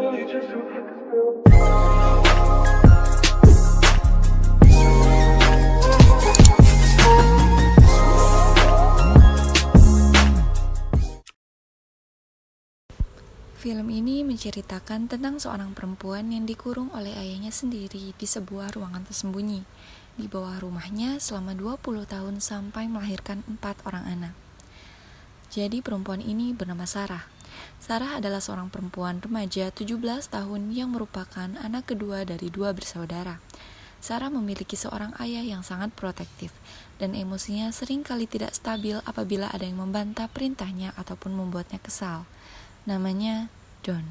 Film ini menceritakan tentang seorang perempuan yang dikurung oleh ayahnya sendiri di sebuah ruangan tersembunyi di bawah rumahnya selama 20 tahun sampai melahirkan 4 orang anak. Jadi perempuan ini bernama Sarah. Sarah adalah seorang perempuan remaja 17 tahun yang merupakan anak kedua dari 2 bersaudara. Sarah memiliki seorang ayah yang sangat protektif dan emosinya sering kali tidak stabil apabila ada yang membantah perintahnya ataupun membuatnya kesal. Namanya Don.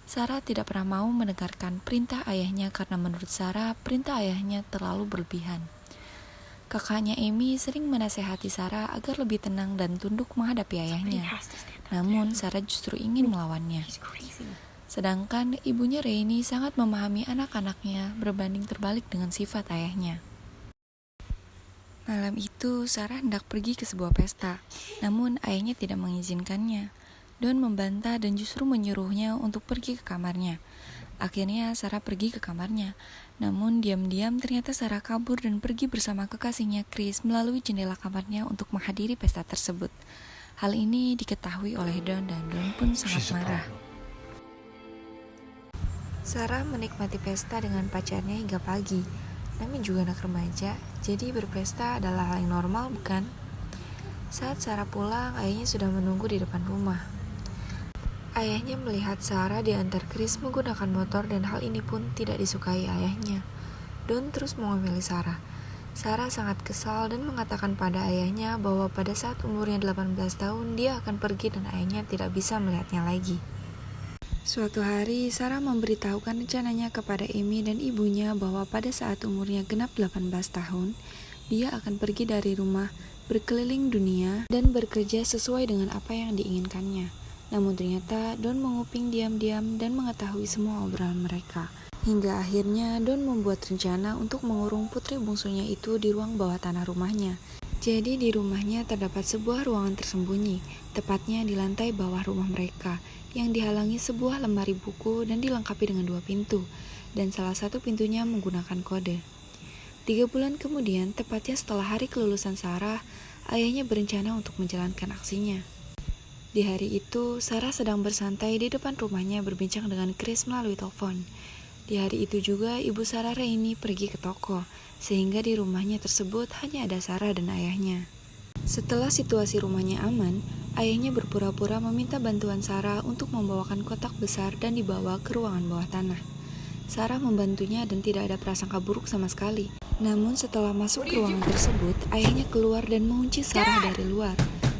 Sarah tidak pernah mau mendengarkan perintah ayahnya karena menurut Sarah perintah ayahnya terlalu berlebihan. Kakaknya Amy sering menasehati Sarah agar lebih tenang dan tunduk menghadapi ayahnya. Namun Sarah justru ingin melawannya. Sedangkan ibunya Rainy sangat memahami anak-anaknya berbanding terbalik dengan sifat ayahnya. Malam itu Sarah hendak pergi ke sebuah pesta, namun ayahnya tidak mengizinkannya. Don membantah dan justru menyuruhnya untuk pergi ke kamarnya. Akhirnya Sarah pergi ke kamarnya, namun diam-diam ternyata Sarah kabur dan pergi bersama kekasihnya Chris melalui jendela kamarnya untuk menghadiri pesta tersebut. Hal ini diketahui oleh Don dan Don pun sangat marah. Sarah menikmati pesta dengan pacarnya hingga pagi. Namanya juga anak remaja, jadi berpesta adalah hal yang normal, bukan? Saat Sarah pulang, ayahnya sudah menunggu di depan rumah. Ayahnya melihat Sarah diantar Chris menggunakan motor dan hal ini pun tidak disukai ayahnya. Don terus mengamili Sarah. Sarah sangat kesal dan mengatakan pada ayahnya bahwa pada saat umurnya 18 tahun dia akan pergi dan ayahnya tidak bisa melihatnya lagi. Suatu hari, Sarah memberitahukan rencananya kepada Amy dan ibunya bahwa pada saat umurnya genap 18 tahun, dia akan pergi dari rumah, berkeliling dunia, dan bekerja sesuai dengan apa yang diinginkannya. Namun ternyata Don menguping diam-diam dan mengetahui semua obrolan mereka. Hingga akhirnya Don membuat rencana untuk mengurung putri bungsunya itu di ruang bawah tanah rumahnya. Jadi di rumahnya terdapat sebuah ruangan tersembunyi, tepatnya di lantai bawah rumah mereka, yang dihalangi sebuah lemari buku dan dilengkapi dengan 2 pintu, dan salah satu pintunya menggunakan kode. 3 bulan kemudian, tepatnya setelah hari kelulusan Sarah, ayahnya berencana untuk menjalankan aksinya. Di hari itu, Sarah sedang bersantai di depan rumahnya berbincang dengan Chris melalui telepon. Di hari itu juga, ibu Sarah Rainy pergi ke toko, sehingga di rumahnya tersebut hanya ada Sarah dan ayahnya. Setelah situasi rumahnya aman, ayahnya berpura-pura meminta bantuan Sarah untuk membawakan kotak besar dan dibawa ke ruangan bawah tanah. Sarah membantunya dan tidak ada prasangka buruk sama sekali. Namun setelah masuk ke ruangan tersebut, ayahnya keluar dan mengunci Sarah dari luar.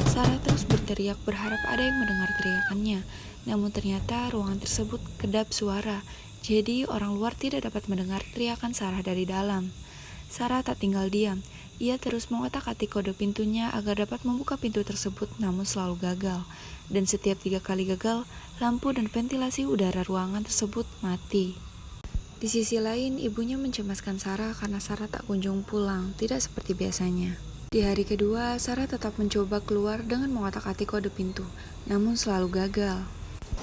Sarah terus berteriak berharap ada yang mendengar teriakannya, namun ternyata ruangan tersebut kedap suara, jadi orang luar tidak dapat mendengar teriakan Sarah dari dalam. Sarah tak tinggal diam, ia terus mengotak-atik kode pintunya agar dapat membuka pintu tersebut, namun selalu gagal. Dan setiap 3 kali gagal, lampu dan ventilasi udara ruangan tersebut mati. Di sisi lain, ibunya mencemaskan Sarah karena Sarah tak kunjung pulang, tidak seperti biasanya. Di hari kedua, Sarah tetap mencoba keluar dengan mengotak-atik kode pintu, namun selalu gagal.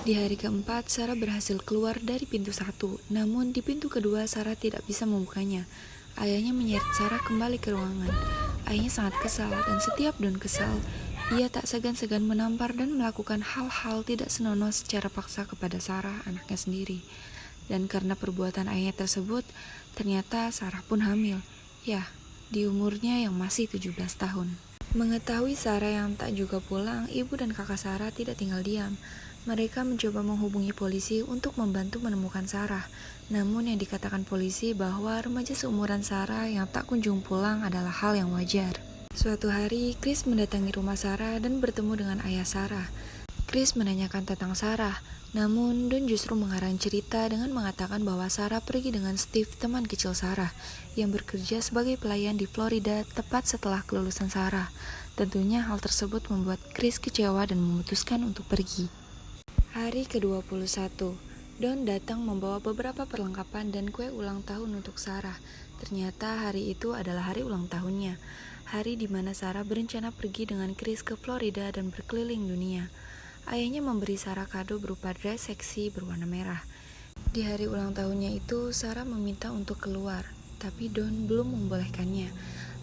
Di hari keempat, Sarah berhasil keluar dari pintu 1, namun di pintu kedua Sarah tidak bisa membukanya. Ayahnya menyeret Sarah kembali ke ruangan. Ayahnya sangat kesal dan setiap Don kesal, ia tak segan-segan menampar dan melakukan hal-hal tidak senonoh secara paksa kepada Sarah, anaknya sendiri. Dan karena perbuatan ayahnya tersebut, ternyata Sarah pun hamil. Ya, di umurnya yang masih 17 tahun. Mengetahui Sarah yang tak juga pulang, ibu dan kakak Sarah tidak tinggal diam. Mereka mencoba menghubungi polisi untuk membantu menemukan Sarah. Namun yang dikatakan polisi bahwa remaja seumuran Sarah yang tak kunjung pulang adalah hal yang wajar. Suatu hari, Chris mendatangi rumah Sarah dan bertemu dengan ayah Sarah. Chris menanyakan tentang Sarah, namun Don justru mengarang cerita dengan mengatakan bahwa Sarah pergi dengan Steve, teman kecil Sarah, yang bekerja sebagai pelayan di Florida tepat setelah kelulusan Sarah. Tentunya hal tersebut membuat Chris kecewa dan memutuskan untuk pergi. Hari ke-21, Don datang membawa beberapa perlengkapan dan kue ulang tahun untuk Sarah. Ternyata hari itu adalah hari ulang tahunnya, hari di mana Sarah berencana pergi dengan Chris ke Florida dan berkeliling dunia. ayahnya memberi Sarah kado berupa dress seksi berwarna merah. Di hari ulang tahunnya itu, Sarah meminta untuk keluar, tapi Don belum membolehkannya.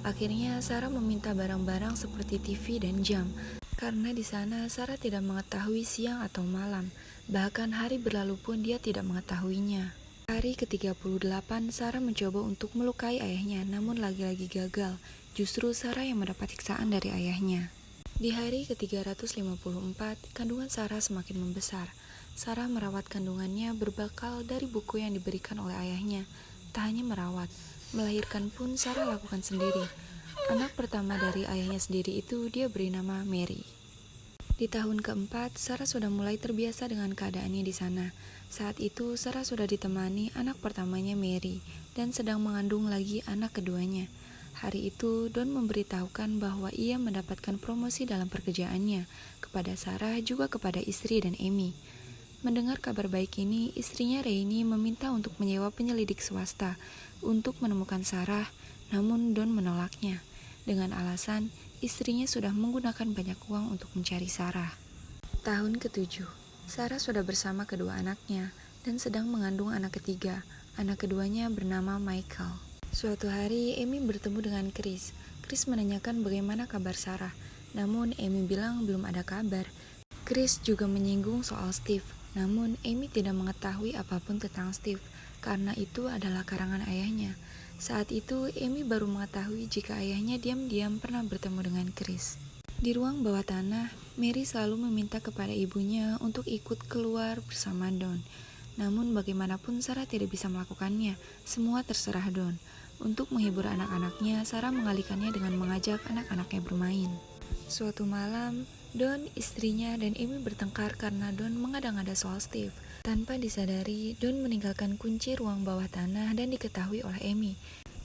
Akhirnya Sarah meminta barang-barang seperti TV dan jam, karena di sana Sarah tidak mengetahui siang atau malam. Bahkan hari berlalu pun dia tidak mengetahuinya. Hari ke-38, Sarah mencoba untuk melukai ayahnya, namun lagi-lagi gagal. Justru Sarah yang mendapat siksaan dari ayahnya. Di hari ke-354, kandungan Sarah semakin membesar. Sarah merawat kandungannya berbekal dari buku yang diberikan oleh ayahnya. Tak hanya merawat, melahirkan pun Sarah lakukan sendiri. Anak pertama dari ayahnya sendiri itu dia beri nama Mary. Di tahun keempat, Sarah sudah mulai terbiasa dengan keadaannya di sana. Saat itu, Sarah sudah ditemani anak pertamanya Mary dan sedang mengandung lagi anak keduanya. Hari itu, Don memberitahukan bahwa ia mendapatkan promosi dalam pekerjaannya. Kepada Sarah juga kepada istri dan Amy. Mendengar kabar baik ini, istrinya Rainey meminta untuk menyewa penyelidik swasta untuk menemukan Sarah, namun Don menolaknya dengan alasan istrinya sudah menggunakan banyak uang untuk mencari Sarah. Tahun ke-7, Sarah sudah bersama kedua anaknya dan sedang mengandung anak ketiga. Anak keduanya bernama Michael. Suatu hari, Amy bertemu dengan Chris. Chris menanyakan bagaimana kabar Sarah, namun Amy bilang belum ada kabar. Chris juga menyinggung soal Steve, namun Amy tidak mengetahui apapun tentang Steve, karena itu adalah karangan ayahnya. Saat itu, Amy baru mengetahui jika ayahnya diam-diam pernah bertemu dengan Chris. Di ruang bawah tanah, Mary selalu meminta kepada ibunya untuk ikut keluar bersama Don. Namun bagaimanapun Sarah tidak bisa melakukannya, semua terserah Don. Untuk menghibur anak-anaknya, Sarah mengalihkannya dengan mengajak anak-anaknya bermain. Suatu malam, Don, istrinya, dan Amy bertengkar karena Don mengada-ngada soal Steve. Tanpa disadari, Don meninggalkan kunci ruang bawah tanah dan diketahui oleh Amy.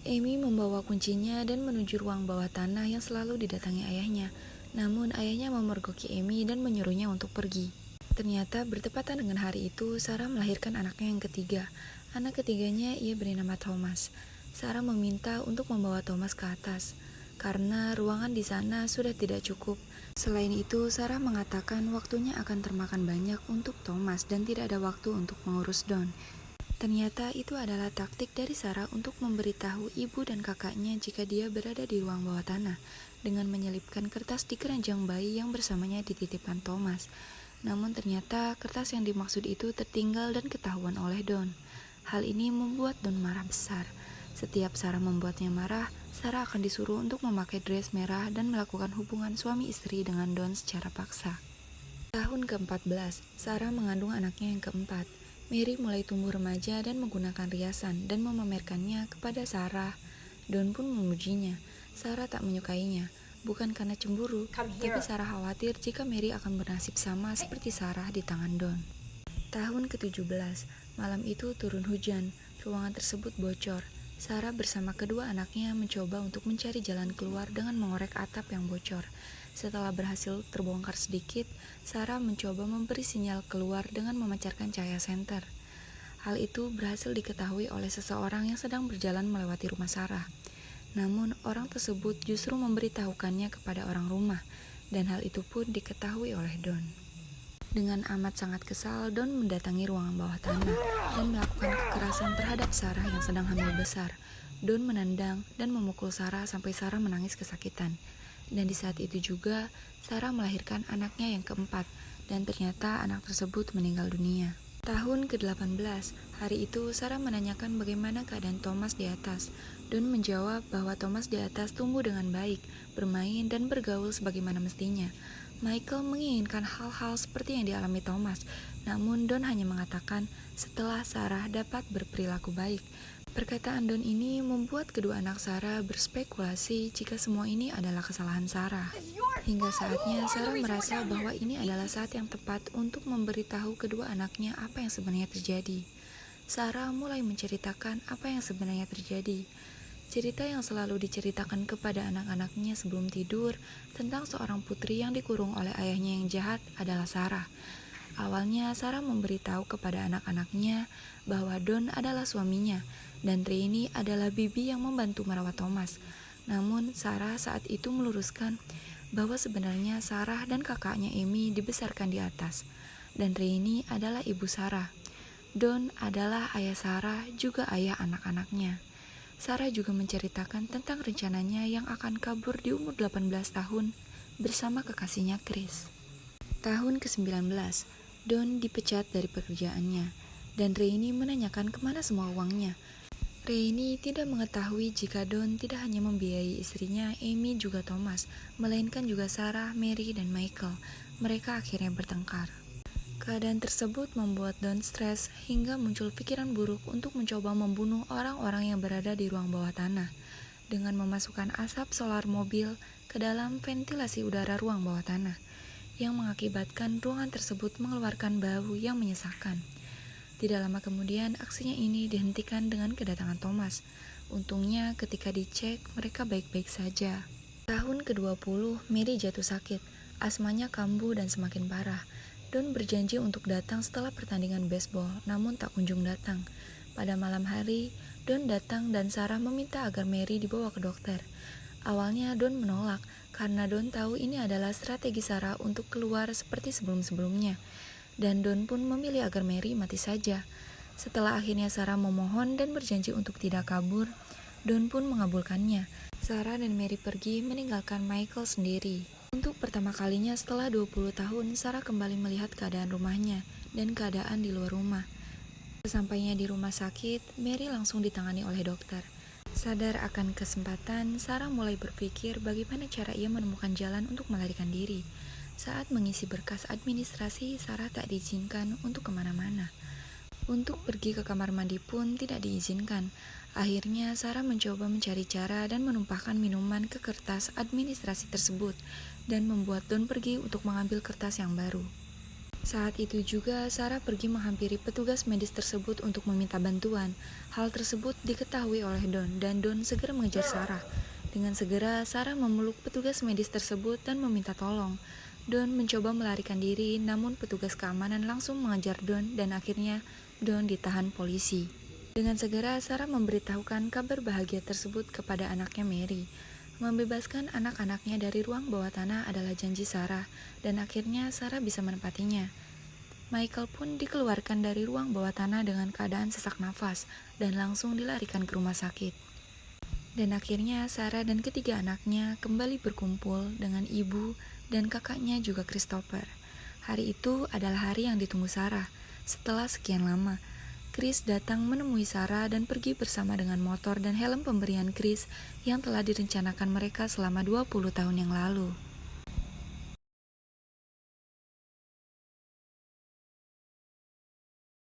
Amy membawa kuncinya dan menuju ruang bawah tanah yang selalu didatangi ayahnya. Namun ayahnya memergoki Amy dan menyuruhnya untuk pergi. Ternyata bertepatan dengan hari itu, Sarah melahirkan anaknya yang ketiga. Anak ketiganya ia beri nama Thomas. Sarah meminta untuk membawa Thomas ke atas, karena ruangan di sana sudah tidak cukup. Selain itu, Sarah mengatakan waktunya akan termakan banyak untuk Thomas dan tidak ada waktu untuk mengurus Don. Ternyata itu adalah taktik dari Sarah untuk memberitahu ibu dan kakaknya jika dia berada di ruang bawah tanah, dengan menyelipkan kertas di keranjang bayi yang bersamanya dititipkan Thomas. Namun ternyata kertas yang dimaksud itu tertinggal dan ketahuan oleh Don. Hal ini membuat Don marah besar. Setiap Sarah membuatnya marah, Sarah akan disuruh untuk memakai dress merah dan melakukan hubungan suami istri dengan Don secara paksa. Tahun ke-14, Sarah mengandung anaknya yang keempat. Mary mulai tumbuh remaja dan menggunakan riasan dan memamerkannya kepada Sarah. Don pun memujinya. Sarah tak menyukainya, bukan karena cemburu, tapi Sarah khawatir jika Mary akan bernasib sama seperti Sarah di tangan Don. Tahun ke-17, malam itu turun hujan, ruangan tersebut bocor. Sarah bersama kedua anaknya mencoba untuk mencari jalan keluar dengan mengorek atap yang bocor. Setelah berhasil terbongkar sedikit, Sarah mencoba memberi sinyal keluar dengan memancarkan cahaya senter. Hal itu berhasil diketahui oleh seseorang yang sedang berjalan melewati rumah Sarah. Namun, orang tersebut justru memberitahukannya kepada orang rumah, dan hal itu pun diketahui oleh Don. Dengan amat sangat kesal, Don mendatangi ruangan bawah tanah dan melakukan kekerasan terhadap Sarah yang sedang hamil besar. Don menendang dan memukul Sarah sampai Sarah menangis kesakitan. Dan di saat itu juga, Sarah melahirkan anaknya yang keempat, dan ternyata anak tersebut meninggal dunia. Tahun ke-18, hari itu Sarah menanyakan bagaimana keadaan Thomas di atas. Don menjawab bahwa Thomas di atas tumbuh dengan baik, bermain dan bergaul sebagaimana mestinya. Michael menginginkan hal-hal seperti yang dialami Thomas, namun Don hanya mengatakan setelah Sarah dapat berperilaku baik. Perkataan Don ini membuat kedua anak Sarah berspekulasi jika semua ini adalah kesalahan Sarah. Hingga saatnya Sarah merasa bahwa ini adalah saat yang tepat untuk memberitahu kedua anaknya apa yang sebenarnya terjadi. Sarah mulai menceritakan apa yang sebenarnya terjadi. Cerita yang selalu diceritakan kepada anak-anaknya sebelum tidur tentang seorang putri yang dikurung oleh ayahnya yang jahat adalah Sarah. Awalnya Sarah memberitahu kepada anak-anaknya bahwa Don adalah suaminya dan Rainey adalah bibi yang membantu merawat Thomas. Namun Sarah saat itu meluruskan bahwa sebenarnya Sarah dan kakaknya Amy dibesarkan di atas, dan Rainy adalah ibu Sarah. Don adalah ayah Sarah, juga ayah anak-anaknya. Sarah juga menceritakan tentang rencananya yang akan kabur di umur 18 tahun bersama kekasihnya Chris. Tahun ke-19, Don dipecat dari pekerjaannya, dan Rainy menanyakan kemana semua uangnya. Rainy tidak mengetahui jika Don tidak hanya membiayai istrinya, Amy juga Thomas, melainkan juga Sarah, Mary, dan Michael. Mereka akhirnya bertengkar. Keadaan tersebut membuat Don stres hingga muncul pikiran buruk untuk mencoba membunuh orang-orang yang berada di ruang bawah tanah dengan memasukkan asap solar mobil ke dalam ventilasi udara ruang bawah tanah yang mengakibatkan ruangan tersebut mengeluarkan bau yang menyesalkan. Tidak lama kemudian, aksinya ini dihentikan dengan kedatangan Thomas. Untungnya ketika dicek, mereka baik-baik saja. Tahun ke-20, Mary jatuh sakit. Asmanya kambuh dan semakin parah. Don berjanji untuk datang setelah pertandingan baseball, namun tak kunjung datang. Pada malam hari, Don datang dan Sarah meminta agar Mary dibawa ke dokter. Awalnya Don menolak, karena Don tahu ini adalah strategi Sarah untuk keluar seperti sebelum-sebelumnya. Dan Don pun memilih agar Mary mati saja. Setelah akhirnya Sarah memohon dan berjanji untuk tidak kabur, Don pun mengabulkannya. Sarah dan Mary pergi meninggalkan Michael sendiri. Untuk pertama kalinya setelah 20 tahun, Sarah kembali melihat keadaan rumahnya dan keadaan di luar rumah. Sesampainya di rumah sakit, Mary langsung ditangani oleh dokter. Sadar akan kesempatan, Sarah mulai berpikir bagaimana cara ia menemukan jalan untuk melarikan diri. Saat mengisi berkas administrasi, Sarah tak diizinkan untuk kemana-mana. Untuk pergi ke kamar mandi pun tidak diizinkan. Akhirnya, Sarah mencoba mencari cara dan menumpahkan minuman ke kertas administrasi tersebut dan membuat Don pergi untuk mengambil kertas yang baru. Saat itu juga, Sarah pergi menghampiri petugas medis tersebut untuk meminta bantuan. Hal tersebut diketahui oleh Don, dan Don segera mengejar Sarah. Dengan segera, Sarah memeluk petugas medis tersebut dan meminta tolong. Don mencoba melarikan diri, namun petugas keamanan langsung mengejar Don dan akhirnya Don ditahan polisi. Dengan segera, Sarah memberitahukan kabar bahagia tersebut kepada anaknya Mary. Membebaskan anak-anaknya dari ruang bawah tanah adalah janji Sarah, dan akhirnya Sarah bisa menepatinya. Michael pun dikeluarkan dari ruang bawah tanah dengan keadaan sesak nafas dan langsung dilarikan ke rumah sakit. Dan akhirnya Sarah dan ketiga anaknya kembali berkumpul dengan ibu dan kakaknya juga Christopher. Hari itu adalah hari yang ditunggu Sarah. Setelah sekian lama, Chris datang menemui Sarah dan pergi bersama dengan motor dan helm pemberian Chris yang telah direncanakan mereka selama 20 tahun yang lalu.